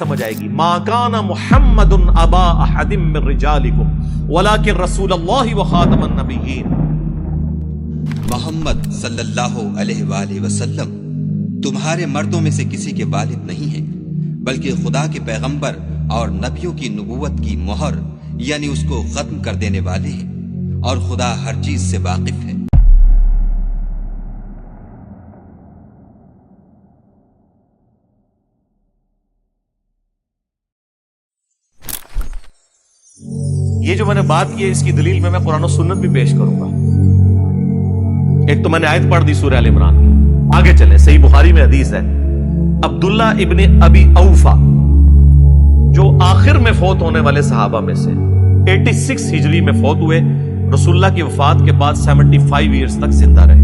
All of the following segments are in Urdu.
سمجھ آئے گی. ما کان محمد ابا احد من رجالکم ولکن رسول اللہ وخاتم النبیین. محمد صلی اللہ علیہ وآلہ وسلم تمہارے مردوں میں سے کسی کے والد نہیں ہیں، بلکہ خدا کے پیغمبر اور نبیوں کی نبوت کی مہر یعنی اس کو ختم کر دینے والے ہیں، اور خدا ہر چیز سے واقف ہے. یہ جو میں نے بات کی ہے اس کی دلیل میں قرآن و سنت بھی پیش کروں گا. ایک تو میں نے آیت پڑھ دی سورہ ال عمران کی. آگے چلیں، صحیح بخاری میں حدیث ہے عبداللہ ابن ابی اوفا جو آخر میں فوت ہونے والے صحابہ میں سے 86 ہجری میں فوت ہوئے، رسول اللہ کی وفات کے بعد 75 ایئرز تک زندہ رہے.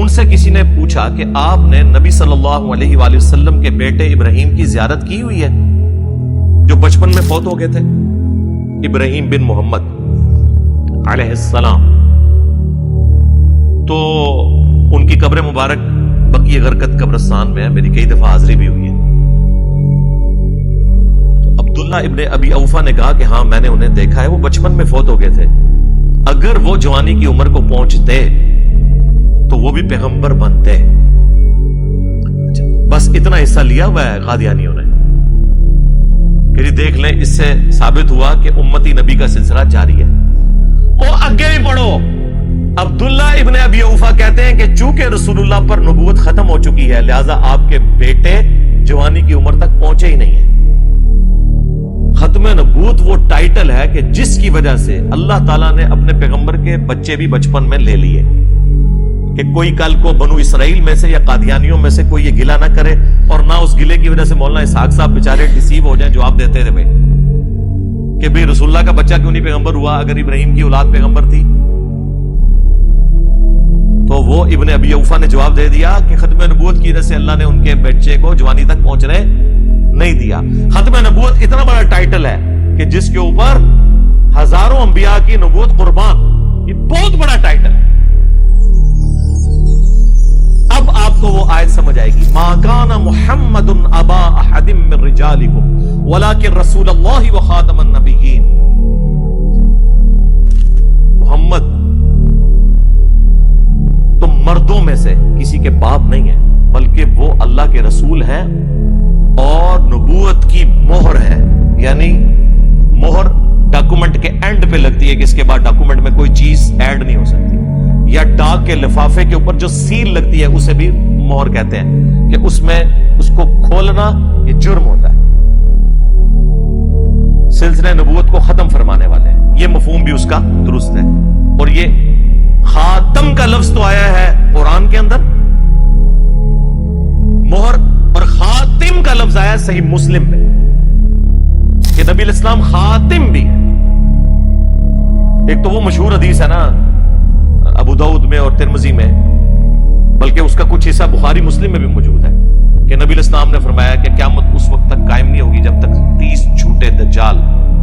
ان سے کسی نے پوچھا کہ آپ نے نبی صلی اللہ علیہ وآلہ وسلم کے بیٹے ابراہیم کی زیارت کی ہوئی ہے جو بچپن میں فوت ہو گئے تھے؟ ابراہیم بن محمد علیہ السلام. تو ان کی قبر مبارک بقیع غرقد قبرستان میں ہے، میری کئی دفعہ حاضری بھی ہوئی ہے. تو عبداللہ ابن ابی اوفا نے کہا کہ ہاں میں نے انہیں دیکھا ہے، وہ بچپن میں فوت ہو گئے تھے. اگر وہ جوانی کی عمر کو پہنچتے تو وہ بھی پیغمبر بنتے. بس اتنا حصہ لیا ہوا ہے قادیانیوں نے کہ جی دیکھ لیں، اس سے ثابت ہوا کہ امتی نبی کا سلسلہ جاری ہے. وہ آگے بھی پڑھو، عبداللہ ابن ابی اوفا کہتے ہیں کہ چونکہ رسول اللہ پر نبوت ختم ہو چکی ہے لہذا آپ کے بیٹے جوانی کی عمر تک پہنچے ہی نہیں ہیں. ختم نبوت وہ ٹائٹل ہے کہ جس کی وجہ سے اللہ تعالیٰ نے اپنے پیغمبر کے بچے بھی بچپن میں لے لیے کہ کوئی کل کو بنو اسرائیل میں سے یا قادیانیوں میں سے کوئی یہ گلہ نہ کرے، اور نہ اس گلے کی وجہ سے مولانا اسحاق صاحب بیچارے ڈیسیو ہو جائیں. جواب دیتے تھے کہ بھئی رسول اللہ کا بچہ کیوں نہیں پیغمبر ہوا اگر ابراہیم کی اولاد پیغمبر تھی؟ تو وہ ابن ابی اوفا نے جواب دے دیا کہ ختم نبوت کی وجہ سے اللہ نے ان کے بچے کو جوانی تک پہنچنے نہیں دیا. ختم نبوت اتنا بڑا ٹائٹل ہے کہ جس کے اوپر ہزاروں انبیاء کی نبوت قربان، یہ بہت بڑا ٹائٹل ہے. اب آپ کو وہ آیت سمجھ آئے گی. ما کان محمد ابا احد من رجالکم ولکن رسول اللہ وخاتم النبیین. محمد تم مردوں میں سے کسی کے باپ نہیں ہیں بلکہ وہ اللہ کے رسول ہیں اور نبوت کی مہر ہے. یعنی مہر ڈاکومنٹ کے اینڈ پہ لگتی ہے کہ اس کے بعد ڈاکومنٹ میں کوئی چیز ایڈ نہیں ہو سکتی، یا ڈاک کے لفافے کے اوپر جو سیل لگتی ہے اسے بھی مہر کہتے ہیں کہ اس میں اس کو کھولنا یہ جرم ہوتا ہے. سلسلہ نبوت کو ختم فرمانے والے ہیں، یہ مفہوم بھی اس کا درست ہے. اور یہ خاتم کا لفظ تو آیا ہے قرآن کے اندر، مہر اور خاتم کا لفظ آیا ہے صحیح مسلم میں کہ نبی علیہ السلام خاتم بھی ہے. ایک تو وہ مشہور حدیث ہے نا ابو داؤد میں اور ترمذی میں، بلکہ اس کا کچھ حصہ بخاری مسلم میں بھی موجود ہے کہ نبی علیہ السلام نے فرمایا کہ قیامت اس وقت تک قائم نہیں ہوگی جب تک 30 جھوٹے دجال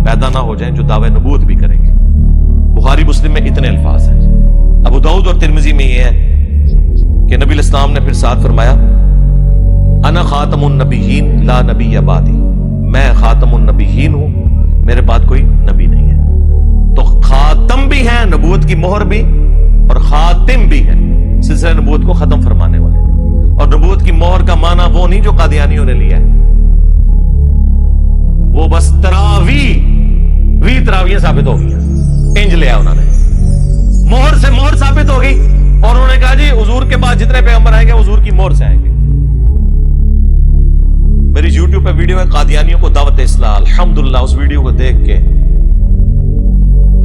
پیدا نہ ہو جائیں جو دعوے نبوت بھی کریں گے. بخاری مسلم میں اتنے الفاظ ہیں. ابو داؤد اور ترمذی میں یہ ہے کہ نبی علیہ السلام نے پھر ساتھ فرمایا انا خاتم النبیین لا نبی بعدی، میں خاتم النبیین ہوں، میرے بعد کوئی نبی نہیں ہے. تو خاتم بھی ہے، نبوت کی مہر بھی، اور خاتم بھی ہے، سلسلہ نبوت کو ختم فرمانے والے. اور نبوت کی مہر کا معنی وہ نہیں جو قادیانیوں نے لیا ہے، وہ بس تراویح ثابت ہو گیا، انج لیا انہوں نے، مہر سے مہر ثابت ہو گئی اور انہوں نے کہا جی حضور کے بعد جتنے پیغمبر آئیں گے حضور کی مہر سے آئیں گے. میری یوٹیوب پہ ویڈیو ہے قادیانیوں کو دعوت اصلاح، الحمدللہ اس ویڈیو کو دیکھ کے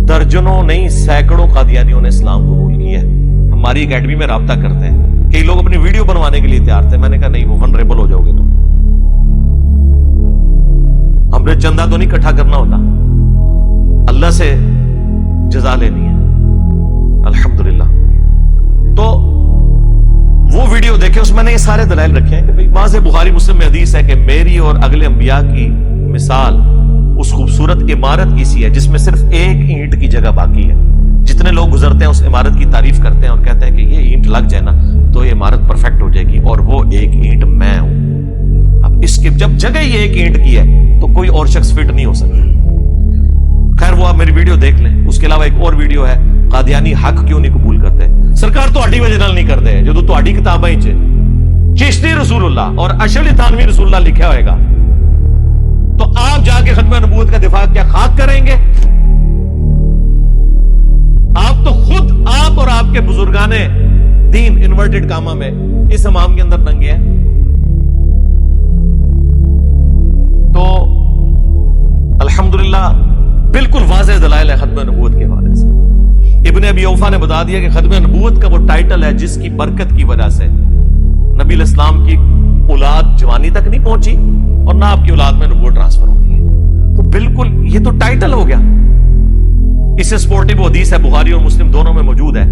درجنوں نہیں سینکڑوں قادیانیوں نے اسلام قبول کیا ہے. ہماری اکیڈمی میں رابطہ کرتے ہیں، کئی لوگ اپنی ویڈیو بنوانے کے لیے تیار تھے، میں نے کہا نہیں وہ ونریبل ہو جاؤ گے تم. ہم نے چندہ تو نہیں اکٹھا کرنا ہوتا، اللہ سے جزا لینی ہے الحمدللہ. تو وہ ویڈیو دیکھیں، اس میں نے یہ سارے دلائل رکھے ہیں کہ وہاں سے بخاری مسلم میں حدیث ہے کہ میری اور اگلے انبیاء کی مثال اس خوبصورت عمارت کی سی ہے جس میں صرف ایک اینٹ کی جگہ باقی ہے. جتنے لوگ گزرتے ہیں اس عمارت کی تعریف کرتے ہیں اور کہتے ہیں کہ یہ اینٹ لگ جائے نا تو یہ عمارت پرفیکٹ ہو جائے گی، اور وہ ایک اینٹ میں ہوں. اب اس کے جب جگہ یہ ایک اینٹ کی ہے تو کوئی اور شخص فٹ نہیں ہو سکتا. خیر وہ آپ میری ویڈیو دیکھ لیں. اس کے علاوہ ایک اور ویڈیو ہے قادیانی حق کیوں نہیں قبول کرتے. سرکار تہاڈی وجہ نال نہیں کرتے جدوں تہاڈی کتاباں وچ چشتی رسول اللہ اور اشرف علی تھانوی رسول اللہ لکھا ہوئے گا تو آپ جا کے ختم نبوت کا دفاع کیا خاک کریں گے؟ آپ تو خود آپ اور آپ کے بزرگان دین انورٹڈ کاما میں اس امام کے اندر ننگے ہیں. تو الحمدللہ بالکل واضح دلائل ہے ختم نبوت کے حوالے سے. ابن ابی اوفا نے بتا دیا کہ ختم نبوت کا وہ ٹائٹل ہے جس کی برکت کی وجہ سے نبی علیہ السلام کی اولاد جوانی تک نہیں پہنچی اور نہ آپ کی اولاد میں نبوت ٹرانسفر ہوگی. تو بالکل یہ تو ٹائٹل ہو گیا. اس سے سپورٹیو حدیث ہے, بخاری اور مسلم دونوں میں موجود ہے.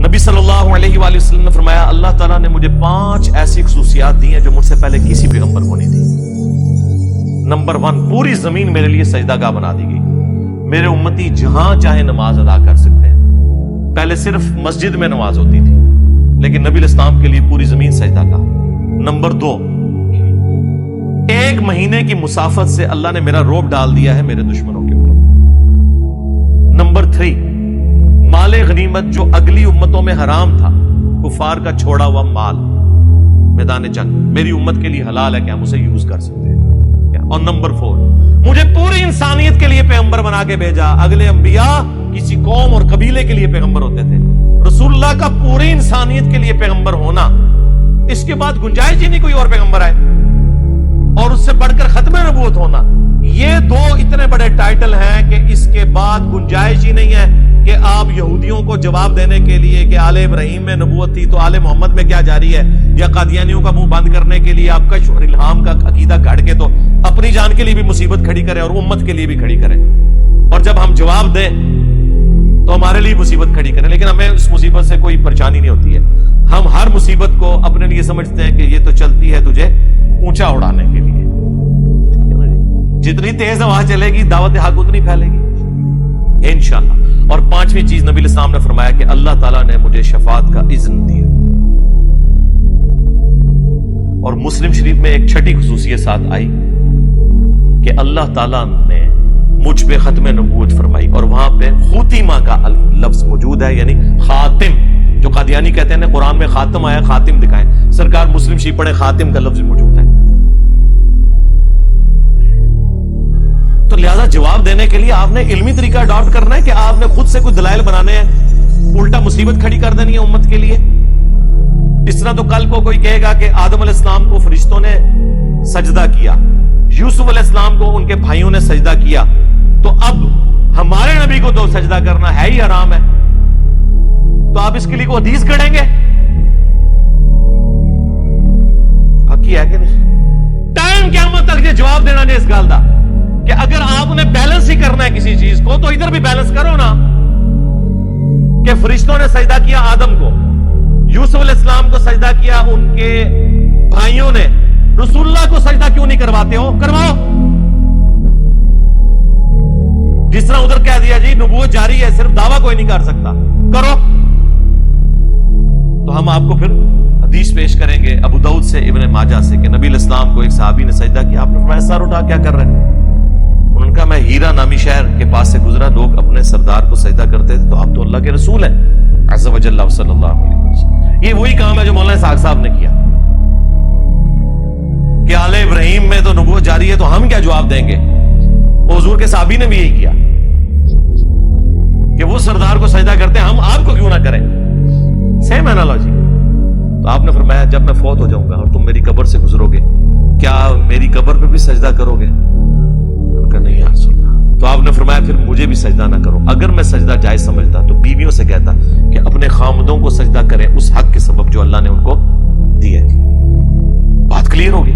نبی صلی اللہ علیہ وآلہ وسلم نے فرمایا اللہ تعالیٰ نے مجھے 5 ایسی خصوصیات دی ہیں جو مجھ سے پہلے کسی پیغمبر کو نہیں دی. نمبر 1, پوری زمین میرے لیے سجدہ گاہ بنا دی گئی. میرے امتی جہاں چاہے نماز ادا کر سکتے ہیں. پہلے صرف مسجد میں نماز ہوتی تھی لیکن نبی علیہ السلام کے لیے پوری زمین سجدہ گاہ. نمبر 2, 1 مہینے کی مسافت سے اللہ نے میرا رعب ڈال دیا ہے میرے دشمنوں کے اوپر. نمبر 3, مال غنیمت جو اگلی امتوں میں حرام تھا, کفار کا چھوڑا ہوا مال میدان جنگ میری امت کے لیے حلال ہے کہ ہم اسے یوز کر سکتے ہیں. اور نمبر 4, مجھے پوری انسانیت کے لیے پیغمبر بنا کے بھیجا. اگلے انبیاء کسی قوم اور قبیلے کے لیے پیغمبر ہوتے تھے. رسول اللہ کا پوری انسانیت کے لیے پیغمبر ہونا, اس کے بعد گنجائش ہی نہیں کوئی اور پیغمبر آئے. اور اس سے بڑھ کر ختم نبوت ہونا, یہ 2 اتنے بڑے ٹائٹل ہیں کہ اس کے بعد گنجائش ہی نہیں ہے کہ آپ یہودیوں کو جواب دینے کے لیے کہ آل ابراہیم میں نبوت تھی تو آل محمد میں کیا جاری ہے, یا قادیانیوں کا منہ بند کرنے کے لیے آپ کشف اور الہام کا عقیدہ گھڑ کے تو اپنی جان کے لیے بھی مصیبت کھڑی کریں اور امت کے لیے بھی کھڑی کریں, اور جب ہم جواب دیں تو ہمارے لیے مصیبت کھڑی کریں. لیکن ہمیں اس مصیبت سے کوئی پریشانی نہیں ہوتی ہے. ہم ہر مصیبت کو اپنے لیے سمجھتے ہیں کہ یہ تو چلتی ہے تجھے اونچا اڑانے کے لیے. جتنی تیز ہوا چلے گی دعوت حق اتنی پھیلے گی انشاءاللہ. اور 5ویں چیز نبی علیہ السلام نے فرمایا کہ اللہ تعالیٰ نے مجھے شفاعت کا اذن دیا. اور مسلم شریف میں ایک 6ٹھی خصوصیت ساتھ آئی کہ اللہ تعالیٰ نے مجھ پہ ختم نبوت فرمائی, اور وہاں پہ خوتیمہ کا لفظ موجود ہے, یعنی خاتم. جو قادیانی کہتے ہیں قرآن میں خاتم آیا, خاتم دکھائیں. سرکار مسلم شریف پڑھے خاتم کا لفظ موجود ہے. تو لہذا جواب دینے کے لیے آپ نے علمی طریقہ اڈاپٹ کرنا ہے کہ آپ نے خود سے کوئی دلائل بنانے ہیں, الٹا مصیبت کھڑی کر دینی ہے امت کے لیے. اس طرح تو کل کو کوئی کہے گا کہ آدم علیہ السلام کو فرشتوں نے سجدہ کیا, یوسف علیہ السلام کو ان کے بھائیوں نے سجدہ کیا, تو اب ہمارے نبی کو تو سجدہ کرنا ہے ہی حرام ہے, تو آپ اس کے لیے کوئی حدیث گھڑیں گے؟ حقی ہے کہ نہیں؟ ٹائم قیامت تک یہ جواب دینا نہیں اس گل دا کہ اگر آپ نے بیلنس ہی کرنا ہے کسی چیز کو تو ادھر بھی بیلنس کرو نا, کہ فرشتوں نے سجدہ کیا آدم کو, یوسف علیہ السلام کو سجدہ کیا ان کے بھائیوں نے, رسول اللہ کو سجدہ کیوں نہیں کرواتے ہو؟ کرواؤ. جس طرح ادھر کہہ دیا جی نبوت جاری ہے صرف دعویٰ کوئی نہیں کر سکتا, کرو. تو ہم آپ کو پھر حدیث پیش کریں گے ابو داؤد سے, ابن ماجہ سے, کہ نبی علیہ السلام کو ایک صحابی نے سجدہ کیا. آپ نے فرمایا سر اٹھا کیا کر رہے ہیں؟ انہوں نے کہا میں ہیرا نامی شہر کے پاس سے گزرا, لوگ اپنے سردار کو سجدہ کرتے تھے, تو آپ تو اللہ کے رسول ہیں عز و جل صلی اللہ علیہ وسلم. یہ وہی کام ہے جو مولانا اسحاق صاحب نے کیا کہ آل ابراہیم میں تو نبوت جاری ہے تو ہم کیا جواب دیں گے. حضور کے صحابی نے بھی یہی کیا کہ وہ سردار کو سجدہ کرتے ہیں, ہم آپ کو کیوں نہ کریں. Same analogy. تو آپ نے فرمایا جب میں فوت ہو جاؤں گا اور تم میری قبر سے گزرو گے کیا میری قبر پہ بھی سجدہ کرو گے؟ نہیں یا رسول اللہ. تو آپ نے فرمایا پھر مجھے بھی سجدہ نہ کرو. اگر میں سجدہ جائز سمجھتا تو بیویوں سے کہتا کہ اپنے خامدوں کو سجدہ کریں اس حق کے سبب جو اللہ نے ان کو دی ہے. بات کلیئر ہوگی.